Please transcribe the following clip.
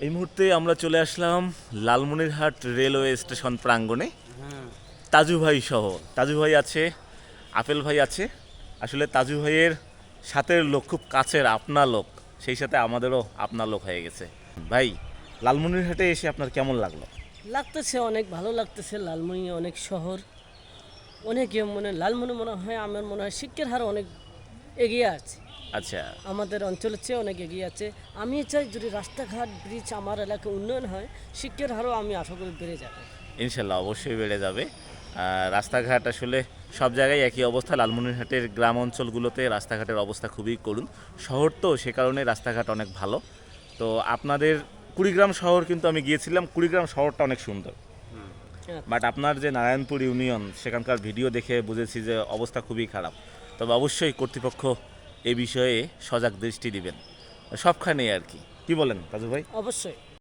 এই মুহূর্তে আমরা চলে আসলাম লালমনিরহাট রেলওয়ে স্টেশন প্রাঙ্গণে। তাজু ভাই সহ, তাজু ভাই আছে, আপেল ভাই আছে। আসলে তাজু ভাইয়ের সাথের লোক, খুব কাছের আপনা লোক, সেই সাথে আমাদেরও আপনা লোক হয়ে গেছে। ভাই, লালমনিরহাটে এসে আপনার কেমন লাগলো? লাগতেছে, অনেক ভালো লাগতেছে। লালমনি অনেক শহর, অনেক লালমনি মনে হয়, আমার মনে হয় শিক্ষার হার অনেক এগিয়ে আছে, আচ্ছা। আমাদের অঞ্চলের চেয়ে অনেক এগিয়ে আছে। আমি চাই যদি রাস্তাঘাট ব্রিজ আমার এলাকায় উন্নয়ন হয়, শিক্ষার হারও আমি আশা করি বেড়ে যাবে। ইনশাল্লাহ অবশ্যই বেড়ে যাবে। রাস্তাঘাট আসলে সব জায়গায় একই অবস্থা। লালমনিরহাটের গ্রাম অঞ্চলগুলোতে রাস্তাঘাটের অবস্থা খুবই করুণ। শহর তো, সে কারণে রাস্তাঘাট অনেক ভালো। তো আপনাদের কুড়িগ্রাম শহর কিন্তু আমি গিয়েছিলাম, কুড়িগ্রাম শহরটা অনেক সুন্দর। বাট আপনার যে নারায়ণপুর ইউনিয়ন, সেখানকার ভিডিও দেখে বুঝেছি যে অবস্থা খুবই খারাপ। তবে অবশ্যই কর্তৃপক্ষ এ বিষয়ে সজাগ দৃষ্টি দিবেন সবখানেই আর কি। কি বলেন রাজু ভাই? অবশ্যই।